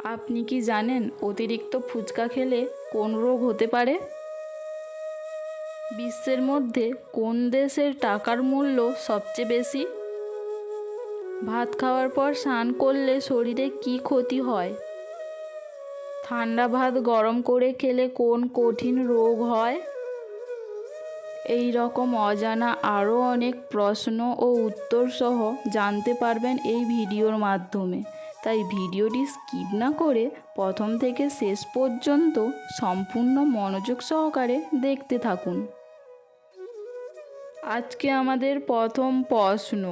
আপনি কি জানেন অতিরিক্ত ফুচকা খেলে কোন রোগ হতে পারে? বিশ্বের মধ্যে কোন দেশের টাকার মূল্য সবচেয়ে বেশি? ভাত খাওয়ার পর স্নান করলে শরীরে কি ক্ষতি হয়? ঠান্ডা ভাত গরম করে খেলে কোন কঠিন রোগ হয়? এই রকম অজানা আরও অনেক প্রশ্ন ও উত্তর সহ জানতে পারবেন এই ভিডিওর মাধ্যমে। তাই ভিডিওটি স্কিপ না করে প্রথম থেকে শেষ পর্যন্ত সম্পূর্ণ মনোযোগ সহকারে দেখতে থাকুন। আজকে আমাদের প্রথম প্রশ্ন,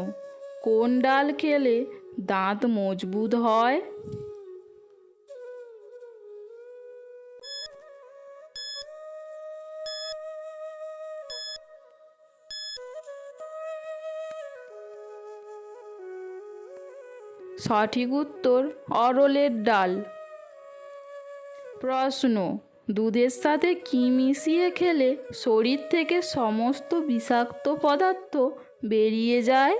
কোন ডাল খেলে দাঁত মজবুত হয়? সঠিক উত্তর অরলের ডাল। প্রশ্ন, দুধের সাথে কি মিশিয়ে খেলে শরীর থেকে সমস্ত বিষাক্ত পদার্থ বেরিয়ে যায়?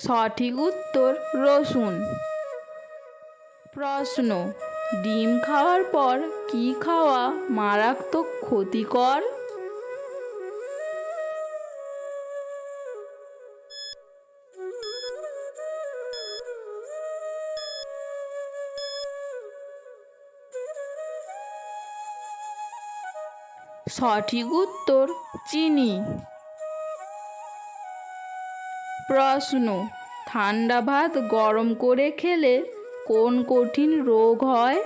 সঠিক উত্তর রসুন। প্রশ্ন, ডিম খাওয়ার পর কি খাওয়া মারাত্মক ক্ষতিকর? সঠিক উত্তর চিনি। প্রশ্ন, ঠান্ডা ভাত গরম করে খেলে কোন কঠিন রোগ হয়?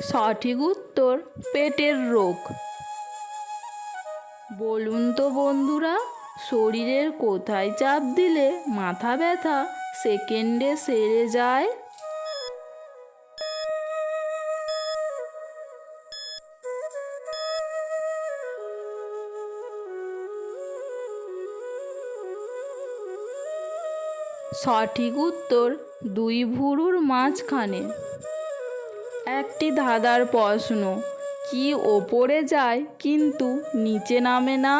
সঠিক উত্তর পেটের রোগ। বলুন তো বন্ধুরা, শরীরের কোথায় চাপ দিলে মাথা ব্যথা সেকেন্ডে সেরে যায়? সঠিক উত্তর দুই ভুরুর মাঝখানে। একটি ধাঁধার প্রশ্ন, কি ওপরে যায় কিন্তু নিচে নামে না?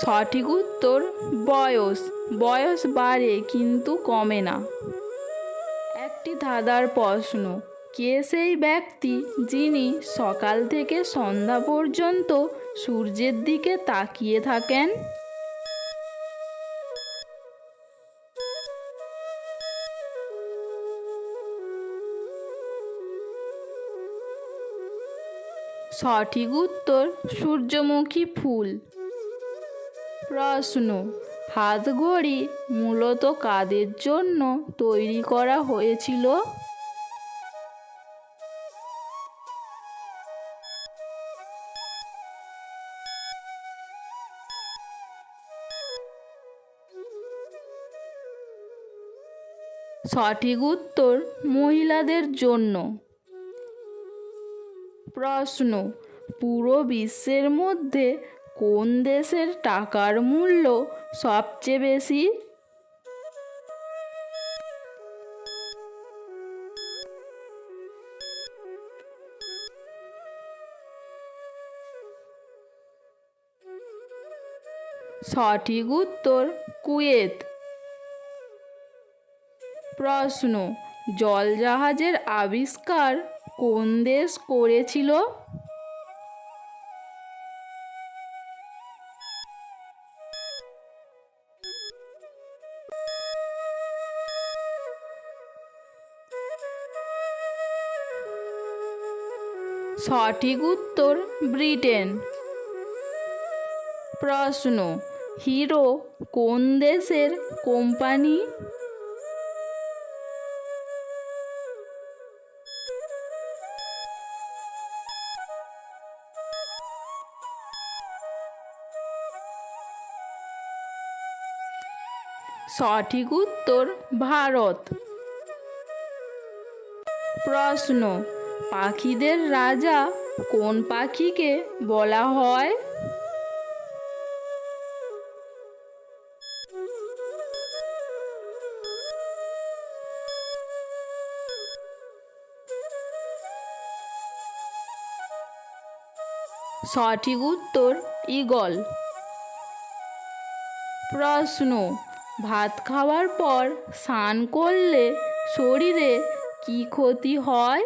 সঠিক উত্তর বয়স। বয়স বাড়ে কিন্তু কমে না। একটি ধাঁধার প্রশ্ন, কে সেই ব্যক্তি যিনি সকাল থেকে সন্ধ্যা পর্যন্ত সূর্যের দিকে তাকিয়ে থাকেন? সঠিক উত্তর সূর্যমুখী ফুল। প্রশ্ন, হাতঘড়ি মূলত কাদের জন্য তৈরি করা হয়েছিল? সঠিক উত্তর মহিলাদের জন্য। প্রশ্ন, পুরো বিশ্বের মধ্যে কোন দেশের টাকার মূল্য সবচেয়ে বেশি? সঠিক উত্তর কুয়েত। প্রশ্ন, জলজাহাজের আবিষ্কার কোন দেশ করেছিল? সঠিক উত্তর ব্রিটেন। প্রশ্ন, হিরো কোন দেশের কোম্পানি? সঠিক উত্তর ভারত। প্রশ্ন, পাখিদের রাজা কোন পাখিকে বলা হয়? সঠিক উত্তর ঈগল। প্রশ্ন, ভাত খাওয়ার পর স্নান করলে শরীরে কি ক্ষতি হয়?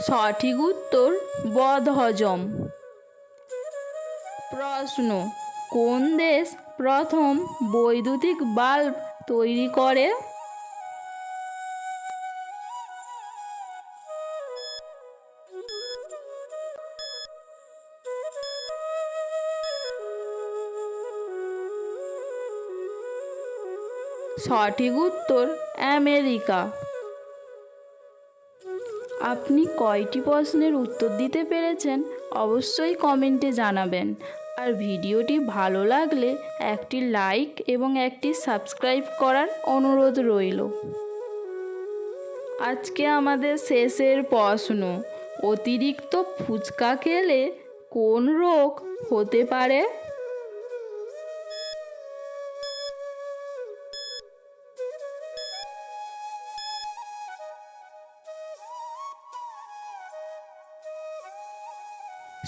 সঠিক উত্তর বদহজম। প্রশ্ন, কোন দেশ প্রথম বৈদ্যুতিক বাল্ব তৈরি করে? সঠিক উত্তর আমেরিকা। আপনি কয়টি প্রশ্নের উত্তর দিতে পেরেছেন অবশ্যই কমেন্টে জানাবেন। আর ভিডিওটি ভালো লাগলে একটি লাইক এবং একটি সাবস্ক্রাইব করার অনুরোধ রইল। আজকে আমাদের শেষের প্রশ্ন, অতিরিক্ত ফুচকা খেলে কোন রোগ হতে পারে?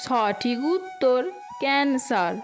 সঠিক উত্তর ক্যান্সার।